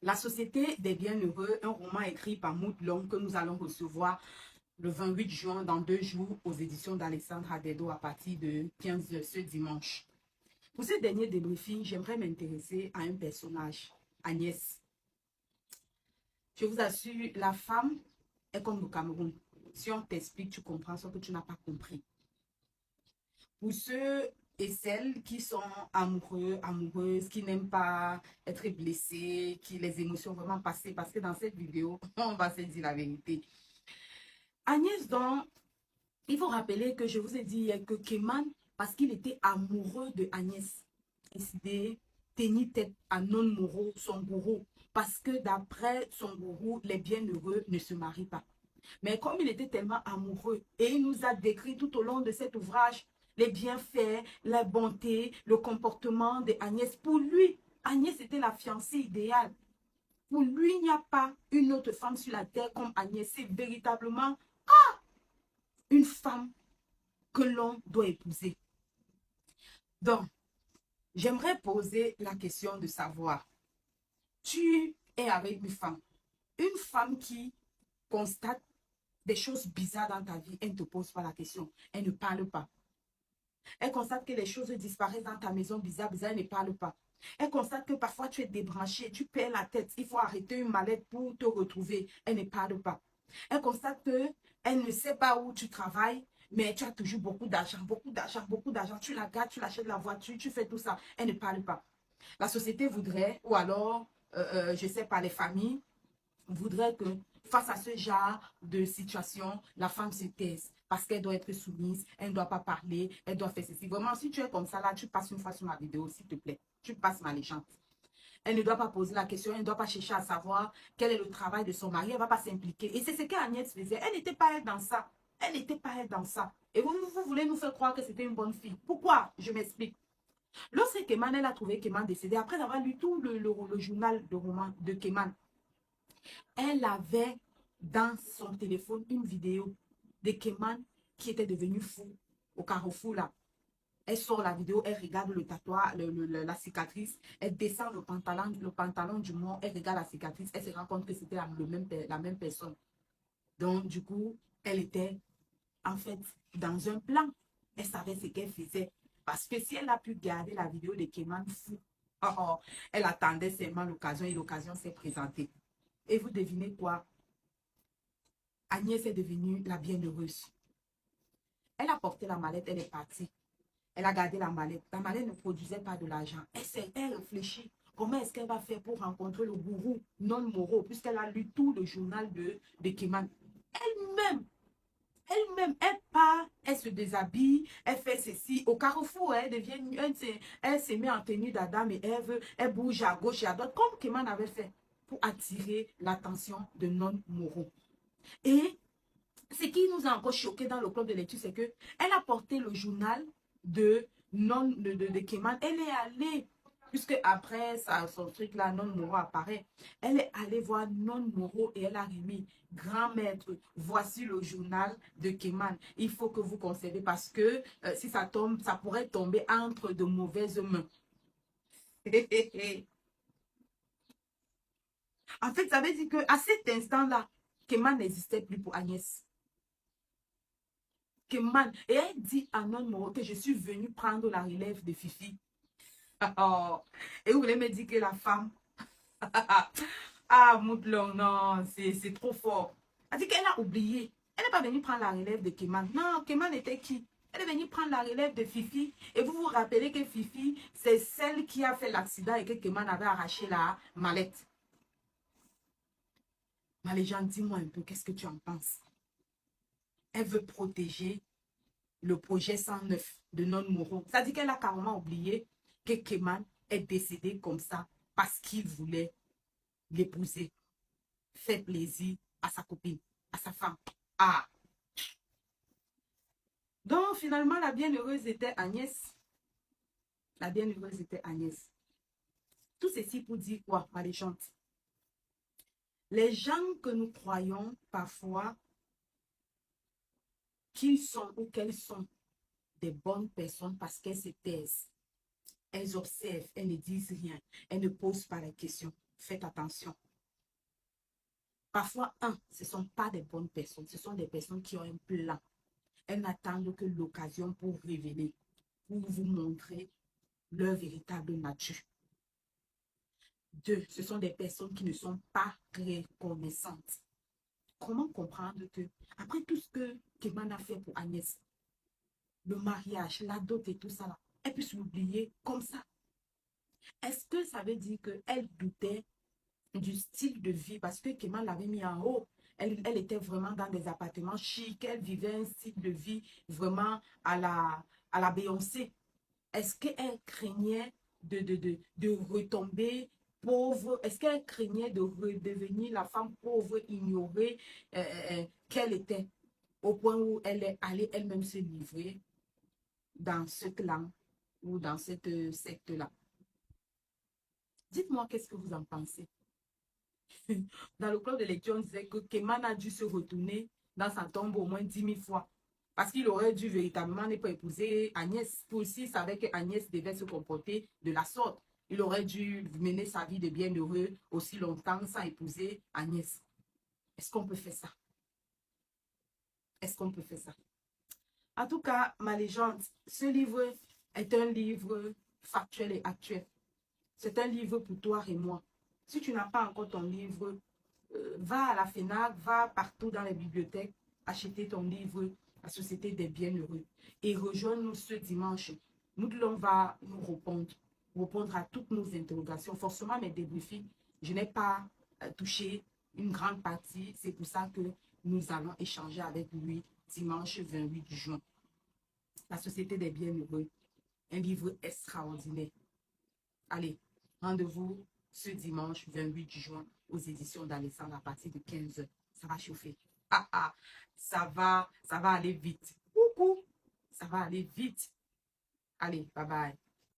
La Société des Bienheureux, un roman écrit par Maud Long que nous allons recevoir le 28 juin dans 2 jours aux éditions d'Alexandre Hadedo à partir de 15 heures ce dimanche. Pour ce dernier débriefing, j'aimerais m'intéresser à un personnage, Agnès. Je vous assure, la femme est comme le Cameroun. Si on t'explique, tu comprends ce que tu n'as pas compris. Pour ceux et celles qui sont amoureux, amoureuses, qui n'aiment pas être blessés, qui les émotions vraiment passées, parce que dans cette vidéo, on va se dire la vérité. Agnès, donc, il faut rappeler que je vous ai dit que Keman, parce qu'il était amoureux de Agnès, décidé tenir tête à Non Moro, son gourou, parce que d'après son gourou, les bienheureux ne se marient pas. Mais comme il était tellement amoureux et il nous a décrit tout au long de cet ouvrage les bienfaits, la bonté, le comportement d'Agnès. Pour lui, Agnès était la fiancée idéale. Pour lui, il n'y a pas une autre femme sur la terre comme Agnès. C'est véritablement une femme que l'on doit épouser. Donc, j'aimerais poser la question de savoir, tu es avec une femme qui constate des choses bizarres dans ta vie, elle ne te pose pas la question, elle ne parle pas. Elle constate que les choses disparaissent dans ta maison bizarre, elle ne parle pas. Elle constate que parfois tu es débranché, tu perds la tête, il faut arrêter une mallette pour te retrouver, elle ne parle pas. Elle constate qu'elle ne sait pas où tu travailles, mais tu as toujours beaucoup d'argent, beaucoup d'argent, beaucoup d'argent. Tu la gardes, tu l'achètes la voiture, tu fais tout ça. Elle ne parle pas. La société voudrait, ou alors, je ne sais pas, les familles voudraient que face à ce genre de situation, la femme se taise parce qu'elle doit être soumise, elle ne doit pas parler, elle doit faire ceci. Vraiment, si tu es comme ça, là, tu passes une fois sur ma vidéo, s'il te plaît. Tu passes ma légende. Elle ne doit pas poser la question, elle ne doit pas chercher à savoir quel est le travail de son mari, elle ne va pas s'impliquer. Et c'est ce qu'Agnès faisait. Elle n'était pas elle dans ça. Elle n'était pas elle dans ça. Et vous voulez nous faire croire que c'était une bonne fille. Pourquoi? Je m'explique. Lorsque Keman, elle a trouvé Keman décédé, après avoir lu tout le journal de roman de Keman, elle avait dans son téléphone une vidéo de Keman qui était devenu fou au carrefour là. Elle sort la vidéo, elle regarde le tatouage, la cicatrice, elle descend le pantalon du mort, elle regarde la cicatrice, elle se rend compte que c'était la même personne. Donc, du coup, elle était en fait dans un plan. Elle savait ce qu'elle faisait. Parce que si elle a pu garder la vidéo de Keman fou, elle attendait seulement l'occasion et l'occasion s'est présentée. Et vous devinez quoi? Agnès est devenue la bienheureuse. Elle a porté la mallette, elle est partie. Elle a gardé la mallette. La mallette ne produisait pas de l'argent. Elle réfléchit. Comment est-ce qu'elle va faire pour rencontrer le gourou Non Moro, puisqu'elle a lu tout le journal de Keman. Elle-même, elle part, elle se déshabille, elle fait ceci. Au carrefour, elle se met en tenue d'Adam et Ève, elle bouge à gauche et à droite, comme Keman avait fait, pour attirer l'attention de Non Moro. Et ce qui nous a encore choqué dans le club de lecture, c'est qu'elle a porté le journal de Keman. Elle est allée, puisque après son truc là, Non Moro apparaît, elle est allée voir Non Moro et elle a remis, grand maître, voici le journal de Keman. Il faut que vous conservez parce que si ça tombe, ça pourrait tomber entre de mauvaises mains. En fait, ça veut dire qu'à cet instant-là, Keman n'existait plus pour Agnès. Keman. Et elle dit à Non Moro que je suis venue prendre la relève de Fifi. Oh. Et vous voulez me dire que la femme... ah, Moudlong, non, c'est trop fort. Elle dit qu'elle a oublié. Elle n'est pas venue prendre la relève de Keman. Non, Keman était qui? Elle est venue prendre la relève de Fifi. Et vous vous rappelez que Fifi, c'est celle qui a fait l'accident et que Keman avait arraché la mallette. Ma légende, dis-moi un peu, qu'est-ce que tu en penses? Elle veut protéger le projet 109 de Non Moro. Ça dit qu'elle a carrément oublié que Keman est décédé comme ça parce qu'il voulait l'épouser, faire plaisir à sa copine, à sa femme. Ah! Donc, finalement, la bienheureuse était Agnès. La bienheureuse était Agnès. Tout ceci pour dire quoi, ma légende? Les gens que nous croyons parfois qu'ils sont ou qu'elles sont des bonnes personnes parce qu'elles se taisent. Elles observent, elles ne disent rien, elles ne posent pas la question. faites attention. Parfois, ce ne sont pas des bonnes personnes, ce sont des personnes qui ont un plan. Elles n'attendent que l'occasion pour révéler, pour vous montrer leur véritable nature. 2, ce sont des personnes qui ne sont pas reconnaissantes. Comment comprendre que, après tout ce que Keman a fait pour Agnès, le mariage, la dot et tout ça, là, elle puisse l'oublier comme ça? Est-ce que ça veut dire qu'elle doutait du style de vie? Parce que Keman l'avait mis en haut. Elle était vraiment dans des appartements chics. Elle vivait un style de vie vraiment à la Beyoncé. Est-ce qu'elle craignait de retomber pauvre? Est-ce qu'elle craignait de redevenir la femme pauvre, ignorée qu'elle était, au point où elle est allée elle-même se livrer dans ce clan ou dans cette secte-là? Dites-moi qu'est-ce que vous en pensez. Dans le club de lecture, on disait que Keman a dû se retourner dans sa tombe au moins 10 000 fois. Parce qu'il aurait dû véritablement ne pas épouser Agnès. Pour aussi, il savait que Agnès devait se comporter de la sorte. Il aurait dû mener sa vie de bienheureux aussi longtemps sans épouser Agnès. Est-ce qu'on peut faire ça? Est-ce qu'on peut faire ça? En tout cas, ma légende, ce livre est un livre factuel et actuel. C'est un livre pour toi et moi. Si tu n'as pas encore ton livre, va à la FENAC, va partout dans les bibliothèques, acheter ton livre, La Société des Bienheureux. Et rejoins-nous ce dimanche. Nous allons nous répondre à toutes nos interrogations. Forcément, mes débriefings, je n'ai pas touché une grande partie. C'est pour ça que nous allons échanger avec lui dimanche 28 juin. La Société des Bienheureux, un livre extraordinaire. Allez, rendez-vous ce dimanche 28 juin aux éditions d'Alessandre à partir de 15h. Ça va chauffer. Ça va aller vite. Coucou, ça va aller vite. Allez, bye bye.